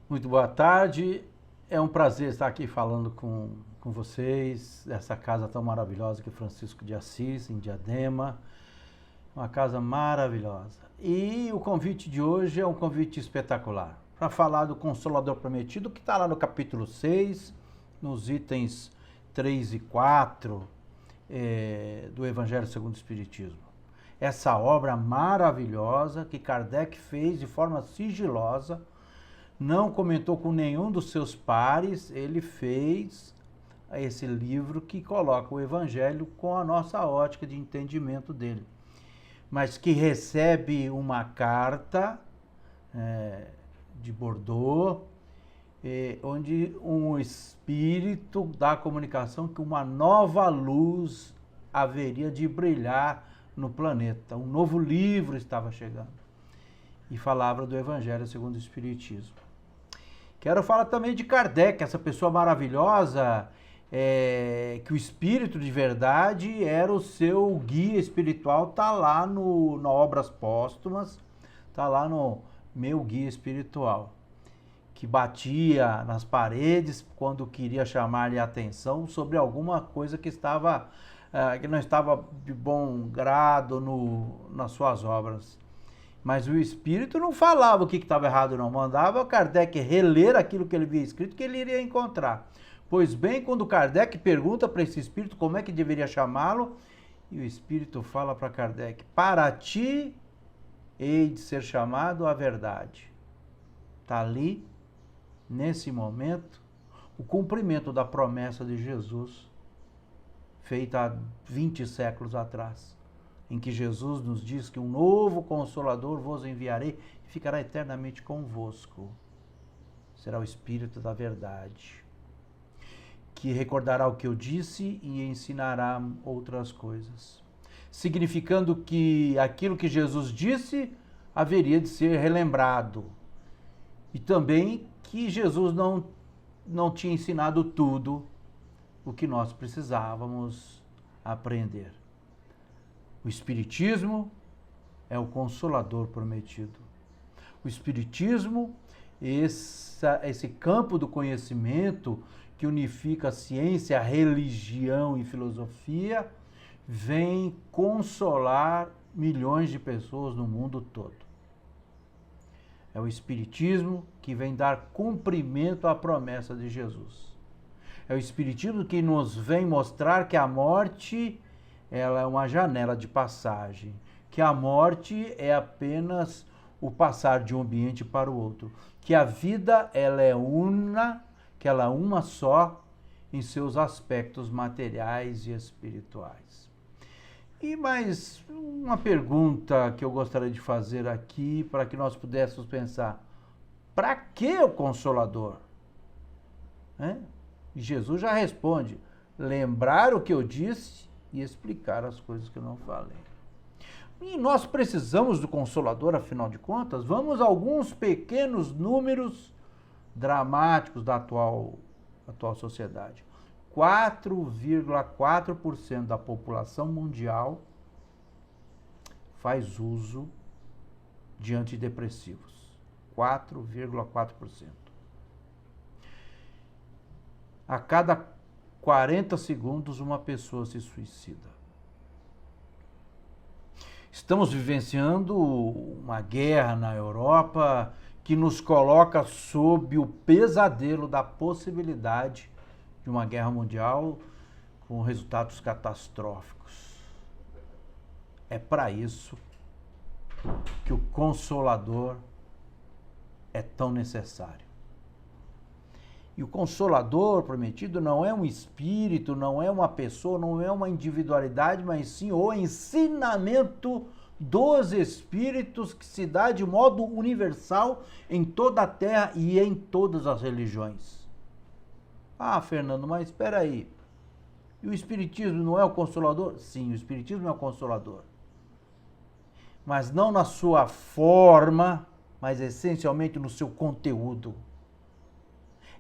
Muito boa tarde. É um prazer estar aqui falando com vocês, dessa casa tão maravilhosa que é Francisco de Assis, em Diadema. Uma casa maravilhosa. E o convite de hoje é um convite espetacular, para falar do Consolador Prometido, que está lá no capítulo 6, nos itens 3 e 4 do Evangelho segundo o Espiritismo. Essa obra maravilhosa que Kardec fez de forma sigilosa, não comentou com nenhum dos seus pares, ele fez esse livro que coloca o Evangelho com a nossa ótica de entendimento dele. Mas que recebe uma carta de Bordeaux, onde um espírito da comunicação que uma nova luz haveria de brilhar no planeta. Um novo livro estava chegando e falava do Evangelho segundo o Espiritismo. Quero falar também de Kardec, essa pessoa maravilhosa, que o Espírito de Verdade era o seu guia espiritual, está lá no Obras Póstumas, está lá no Meu Guia Espiritual, que batia nas paredes quando queria chamar-lhe a atenção sobre alguma coisa que não estava de bom grado nas suas obras. Mas o Espírito não falava o que estava errado, não. Mandava Kardec reler aquilo que ele havia escrito, que ele iria encontrar. Pois bem, quando Kardec pergunta para esse Espírito como é que deveria chamá-lo, e o Espírito fala para Kardec: para ti hei de ser chamado a verdade. Está ali, nesse momento, o cumprimento da promessa de Jesus, feita há 20 séculos atrás, em que Jesus nos diz que um novo Consolador vos enviarei e ficará eternamente convosco. Será o Espírito da Verdade, que recordará o que eu disse e ensinará outras coisas. Significando que aquilo que Jesus disse haveria de ser relembrado. E também que Jesus não tinha ensinado tudo o que nós precisávamos aprender. O Espiritismo é o Consolador Prometido. O Espiritismo, esse campo do conhecimento que unifica a ciência, a religião e filosofia, vem consolar milhões de pessoas no mundo todo. É o Espiritismo que vem dar cumprimento à promessa de Jesus. É o Espiritismo que nos vem mostrar que a morte, ela é uma janela de passagem, que a morte é apenas o passar de um ambiente para o outro, que a vida ela é uma só em seus aspectos materiais e espirituais. E mais uma pergunta que eu gostaria de fazer aqui para que nós pudéssemos pensar: para que o Consolador? E Jesus já responde: lembrar o que eu disse e explicar as coisas que eu não falei. E nós precisamos do Consolador, afinal de contas. Vamos a alguns pequenos números dramáticos da atual sociedade. 4,4% da população mundial faz uso de antidepressivos. 4,4%. A cada 40 segundos, uma pessoa se suicida. Estamos vivenciando uma guerra na Europa que nos coloca sob o pesadelo da possibilidade de uma guerra mundial com resultados catastróficos. É para isso que o Consolador é tão necessário. E o Consolador Prometido não é um espírito, não é uma pessoa, não é uma individualidade, mas sim o ensinamento dos espíritos que se dá de modo universal em toda a Terra e em todas as religiões. Ah, Fernando, mas espera aí. E o Espiritismo não é o Consolador? Sim, o Espiritismo é o Consolador. Mas não na sua forma, mas essencialmente no seu conteúdo.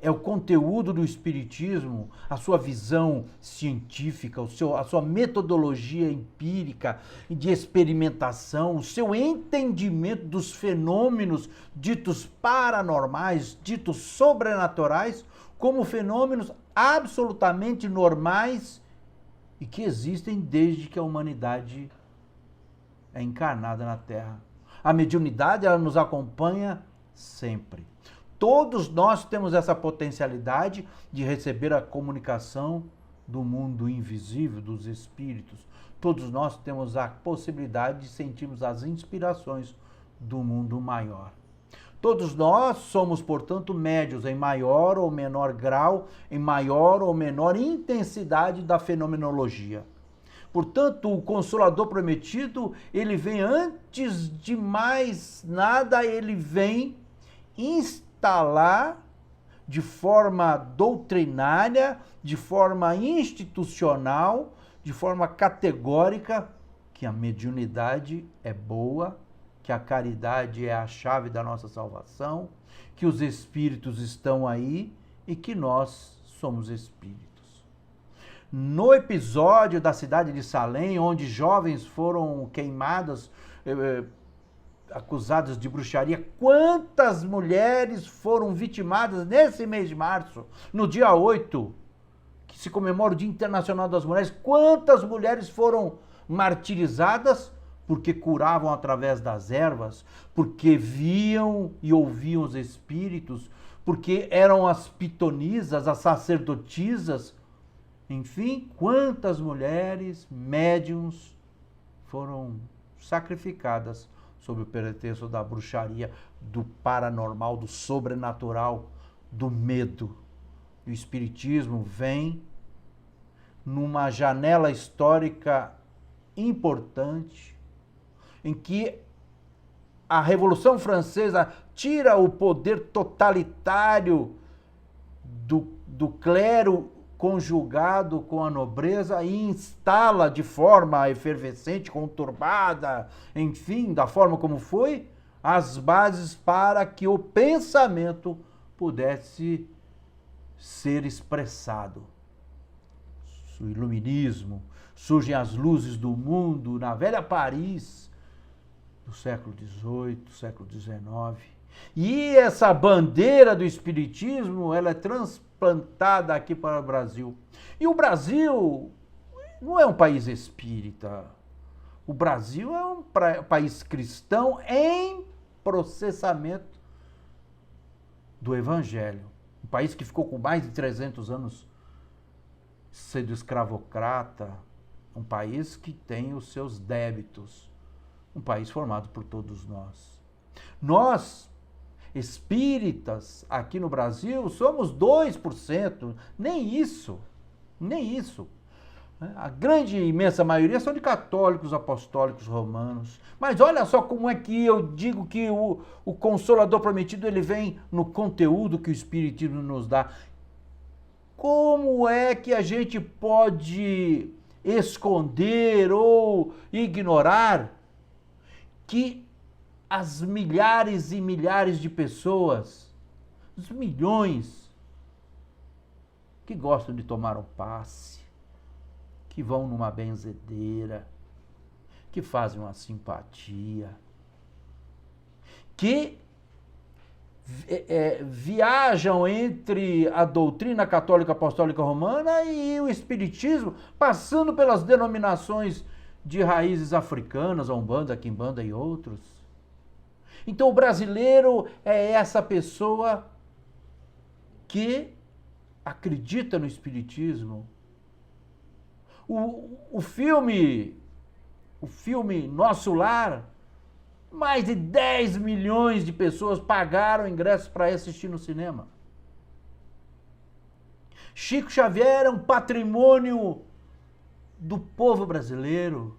é o conteúdo do Espiritismo, a sua visão científica, a sua metodologia empírica de experimentação, o seu entendimento dos fenômenos ditos paranormais, ditos sobrenaturais, como fenômenos absolutamente normais e que existem desde que a humanidade é encarnada na Terra. A mediunidade, ela nos acompanha sempre. Todos nós temos essa potencialidade de receber a comunicação do mundo invisível, dos espíritos. Todos nós temos a possibilidade de sentirmos as inspirações do mundo maior. Todos nós somos, portanto, médiuns em maior ou menor grau, em maior ou menor intensidade da fenomenologia. Portanto, o Consolador Prometido, ele vem antes de mais nada, ele vem instalar de forma doutrinária, de forma institucional, de forma categórica, que a mediunidade é boa, que a caridade é a chave da nossa salvação, que os espíritos estão aí e que nós somos espíritos. No episódio da cidade de Salem, onde jovens foram queimadas, acusadas de bruxaria, quantas mulheres foram vitimadas nesse mês de março, no dia 8, que se comemora o Dia Internacional das Mulheres, quantas mulheres foram martirizadas porque curavam através das ervas, porque viam e ouviam os espíritos, porque eram as pitonisas, as sacerdotisas, enfim, quantas mulheres médiuns foram sacrificadas sob o pretexto da bruxaria, do paranormal, do sobrenatural, do medo. O Espiritismo vem numa janela histórica importante, em que a Revolução Francesa tira o poder totalitário do clero conjugado com a nobreza e instala de forma efervescente, conturbada, enfim, da forma como foi, as bases para que o pensamento pudesse ser expressado. O iluminismo, surgem as luzes do mundo na velha Paris do século XVIII, século XIX. E essa bandeira do espiritismo, ela é transplantada aqui para o Brasil. E o Brasil não é um país espírita. O Brasil é um país cristão em processamento do Evangelho. Um país que ficou com mais de 300 anos sendo escravocrata. Um país que tem os seus débitos. Um país formado por todos nós. Nós, espíritas, aqui no Brasil, somos 2%, nem isso. A grande, imensa maioria são de católicos apostólicos romanos. Mas olha só como é que eu digo que o Consolador Prometido, ele vem no conteúdo que o Espiritismo nos dá. Como é que a gente pode esconder ou ignorar que as milhares e milhares de pessoas, os milhões, que gostam de tomar um passe, que vão numa benzedeira, que fazem uma simpatia, que viajam entre a doutrina católica apostólica romana e o espiritismo, passando pelas denominações de raízes africanas, a Umbanda, a Quimbanda e outros. Então o brasileiro é essa pessoa que acredita no espiritismo. O filme Nosso Lar, mais de 10 milhões de pessoas pagaram ingressos para assistir no cinema. Chico Xavier é um patrimônio do povo brasileiro.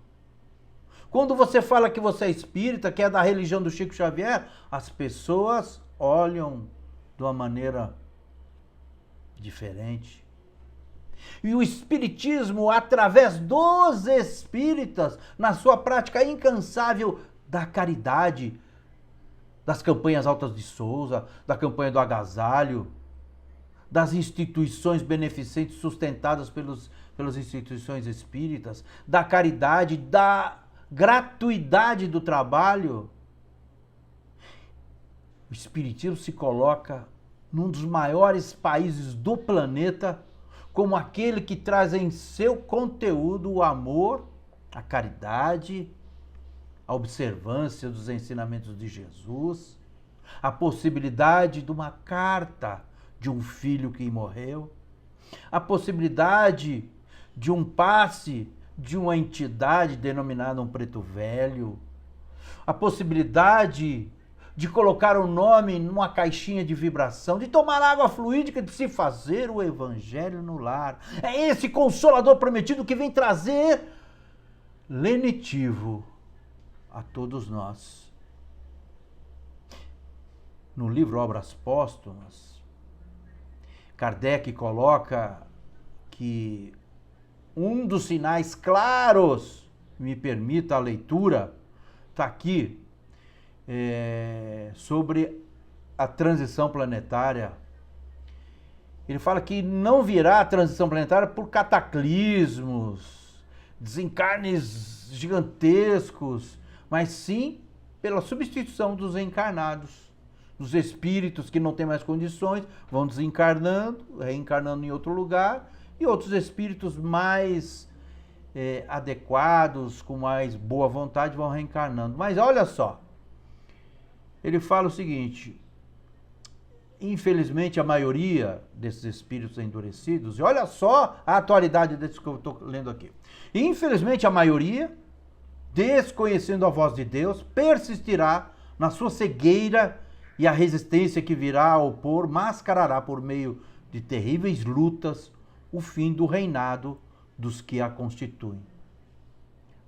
Quando você fala que você é espírita, que é da religião do Chico Xavier, as pessoas olham de uma maneira diferente. E o espiritismo, através dos espíritas, na sua prática incansável da caridade, das campanhas Altas de Souza, da campanha do agasalho, das instituições beneficentes sustentadas pelas instituições espíritas, da caridade, da gratuidade do trabalho. O espiritismo se coloca num dos maiores países do planeta como aquele que traz em seu conteúdo o amor, a caridade, a observância dos ensinamentos de Jesus, a possibilidade de uma carta de um filho que morreu, a possibilidade de um passe de uma entidade denominada um preto velho, a possibilidade de colocar o nome numa caixinha de vibração, de tomar água fluídica, de se fazer o evangelho no lar. É esse consolador prometido que vem trazer lenitivo a todos nós. No livro Obras Póstumas, Kardec coloca que um dos sinais claros, me permita a leitura, está aqui, sobre a transição planetária. Ele fala que não virá a transição planetária por cataclismos, desencarnes gigantescos, mas sim pela substituição dos encarnados. Dos espíritos que não têm mais condições, vão desencarnando, reencarnando em outro lugar, e outros espíritos mais adequados, com mais boa vontade, vão reencarnando. Mas olha só, ele fala o seguinte: infelizmente a maioria desses espíritos endurecidos, e olha só a atualidade desse que eu estou lendo aqui, infelizmente a maioria, desconhecendo a voz de Deus, persistirá na sua cegueira, e a resistência que virá a opor mascarará por meio de terríveis lutas o fim do reinado dos que a constituem.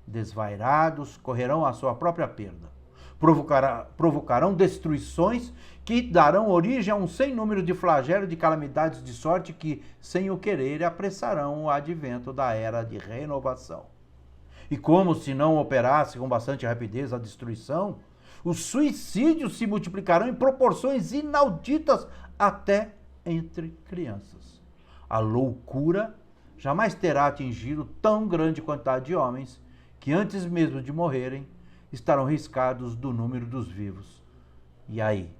Desvairados, correrão à sua própria perda. Provocarão destruições que darão origem a um sem número de flagelos, de calamidades de sorte que, sem o querer, apressarão o advento da era de renovação. E como se não operasse com bastante rapidez a destruição, os suicídios se multiplicarão em proporções inauditas até entre crianças. A loucura jamais terá atingido tão grande quantidade de homens que antes mesmo de morrerem estarão riscados do número dos vivos. E aí?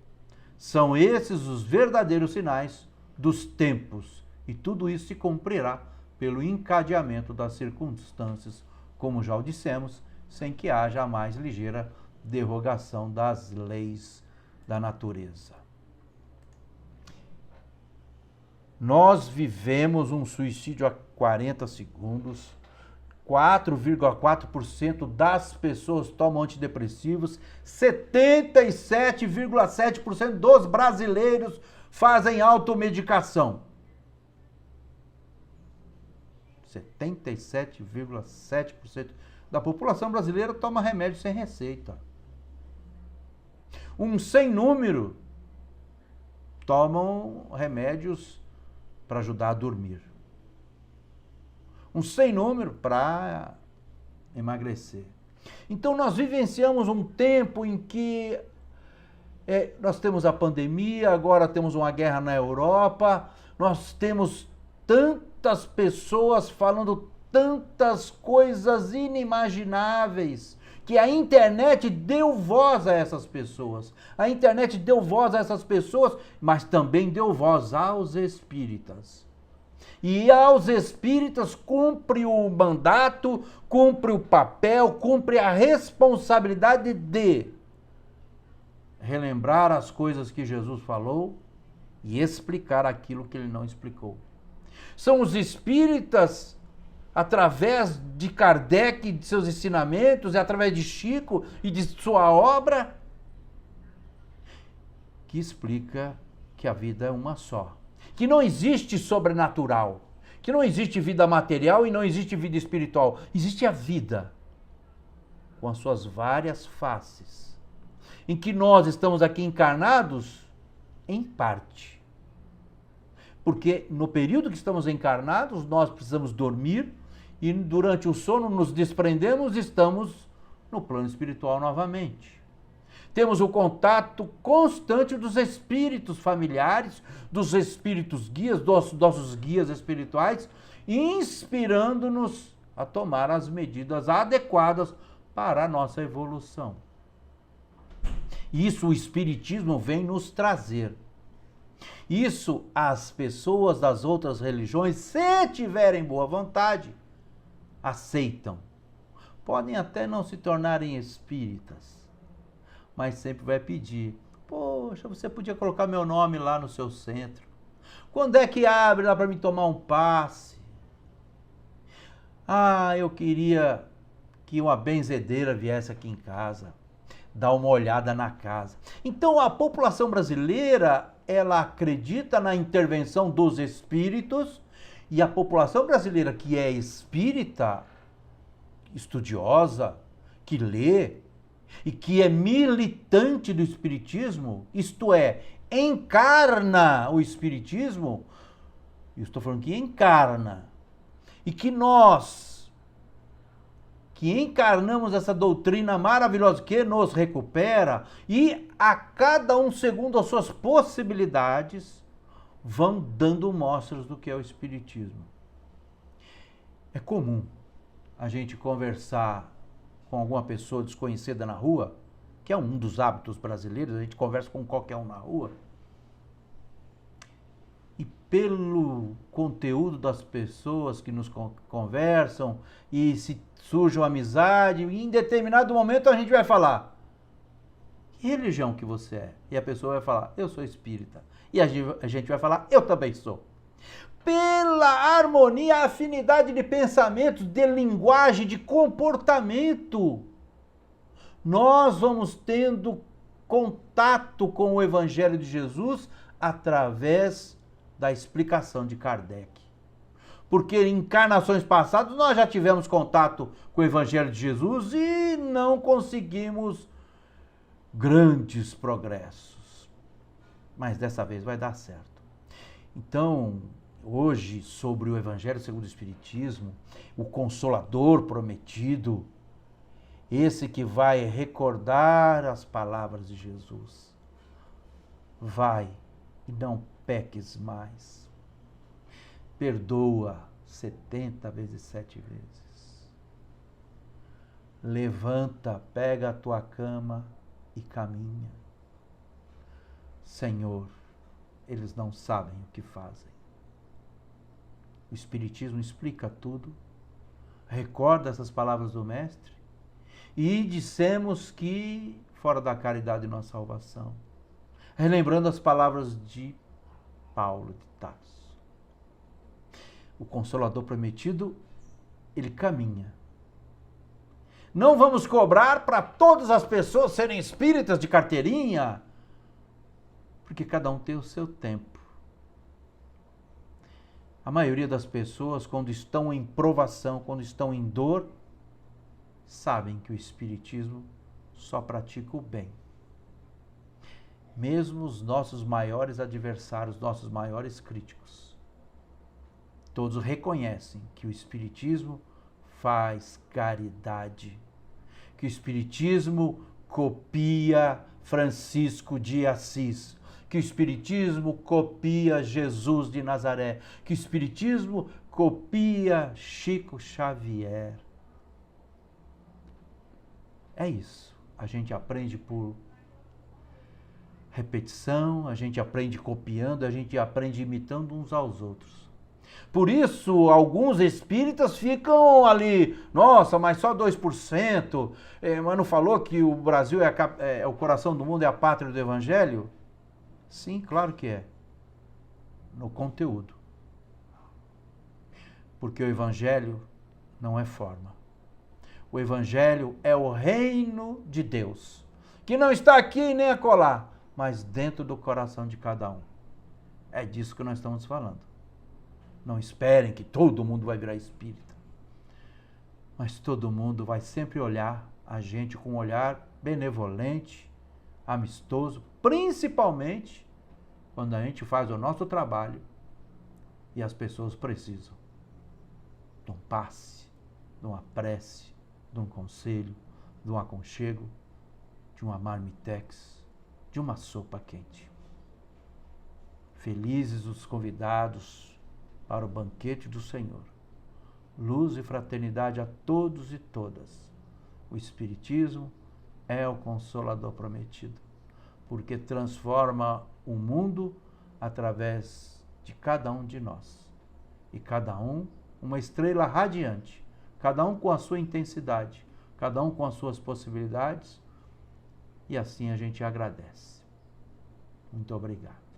São esses os verdadeiros sinais dos tempos, e tudo isso se cumprirá pelo encadeamento das circunstâncias, como já o dissemos, sem que haja a mais ligeira derrogação das leis da natureza. Nós vivemos um suicídio a 40 segundos, 4,4% das pessoas tomam antidepressivos, 77,7% dos brasileiros fazem automedicação. 77,7% da população brasileira toma remédio sem receita. Um sem número tomam remédios para ajudar a dormir. Um sem número para emagrecer. Então nós vivenciamos um tempo em que nós temos a pandemia, agora temos uma guerra na Europa, nós temos tantas pessoas falando tantas coisas inimagináveis, que a internet deu voz a essas pessoas. A internet deu voz a essas pessoas, mas também deu voz aos espíritas. E aos espíritas cumpre o mandato, cumpre o papel, cumpre a responsabilidade de relembrar as coisas que Jesus falou e explicar aquilo que ele não explicou. São os espíritas, através de Kardec, de seus ensinamentos, e através de Chico e de sua obra, que explica que a vida é uma só. Que não existe sobrenatural, que não existe vida material e não existe vida espiritual. Existe a vida, com as suas várias faces, em que nós estamos aqui encarnados, em parte. Porque no período que estamos encarnados, nós precisamos dormir, e durante o sono nos desprendemos e estamos no plano espiritual novamente. Temos o contato constante dos espíritos familiares, dos espíritos guias, dos nossos guias espirituais, inspirando-nos a tomar as medidas adequadas para a nossa evolução. Isso o Espiritismo vem nos trazer. Isso as pessoas das outras religiões, se tiverem boa vontade, aceitam. Podem até não se tornarem espíritas, mas sempre vai pedir: poxa, você podia colocar meu nome lá no seu centro. Quando é que abre lá para mim tomar um passe? Ah, eu queria que uma benzedeira viesse aqui em casa, dar uma olhada na casa. Então a população brasileira, ela acredita na intervenção dos espíritos, e a população brasileira que é espírita, estudiosa, que lê e que é militante do espiritismo, isto é, encarna o espiritismo, eu estou falando que encarna, e que nós, que encarnamos essa doutrina maravilhosa que nos recupera, e a cada um segundo as suas possibilidades, vão dando mostras do que é o espiritismo. É comum a gente conversar com alguma pessoa desconhecida na rua, que é um dos hábitos brasileiros, a gente conversa com qualquer um na rua, e pelo conteúdo das pessoas que nos conversam, e se surge uma amizade, e em determinado momento a gente vai falar: que religião que você é? E a pessoa vai falar: eu sou espírita. E a gente vai falar: eu também sou. Pela harmonia, afinidade de pensamentos, de linguagem, de comportamento, nós vamos tendo contato com o Evangelho de Jesus através da explicação de Kardec. Porque em encarnações passadas nós já tivemos contato com o Evangelho de Jesus e não conseguimos grandes progressos. Mas dessa vez vai dar certo. Então, hoje, sobre o Evangelho segundo o Espiritismo, o Consolador prometido, esse que vai recordar as palavras de Jesus: vai e não peques mais. Perdoa 70 vezes 7 vezes. Levanta, pega a tua cama e caminha. Senhor, eles não sabem o que fazem. O Espiritismo explica tudo, recorda essas palavras do Mestre, e dissemos que fora da caridade não há salvação. Relembrando as palavras de Paulo de Tarso. O Consolador prometido, ele caminha. Não vamos cobrar para todas as pessoas serem espíritas de carteirinha, porque cada um tem o seu tempo. A maioria das pessoas, quando estão em provação, quando estão em dor, sabem que o Espiritismo só pratica o bem. Mesmo os nossos maiores adversários, nossos maiores críticos, todos reconhecem que o Espiritismo faz caridade, que o Espiritismo copia Francisco de Assis, que o Espiritismo copia Jesus de Nazaré, que o Espiritismo copia Chico Xavier. É isso. A gente aprende por repetição, a gente aprende copiando, a gente aprende imitando uns aos outros. Por isso, alguns espíritas ficam ali: nossa, mas só 2%, mas não falou que o Brasil é o coração do mundo, é a pátria do Evangelho? Sim, claro que é. No conteúdo. Porque o Evangelho não é forma. O Evangelho é o reino de Deus, que não está aqui nem acolá, mas dentro do coração de cada um. É disso que nós estamos falando. Não esperem que todo mundo vai virar espírita. Mas todo mundo vai sempre olhar a gente com um olhar benevolente, amistoso, principalmente quando a gente faz o nosso trabalho e as pessoas precisam de um passe, de uma prece, de um conselho, de um aconchego, de uma marmitex, de uma sopa quente. Felizes os convidados para o banquete do Senhor. Luz e fraternidade a todos e todas. O Espiritismo é o Consolador prometido, porque transforma o mundo através de cada um de nós. E cada um uma estrela radiante, cada um com a sua intensidade, cada um com as suas possibilidades, e assim a gente agradece. Muito obrigado.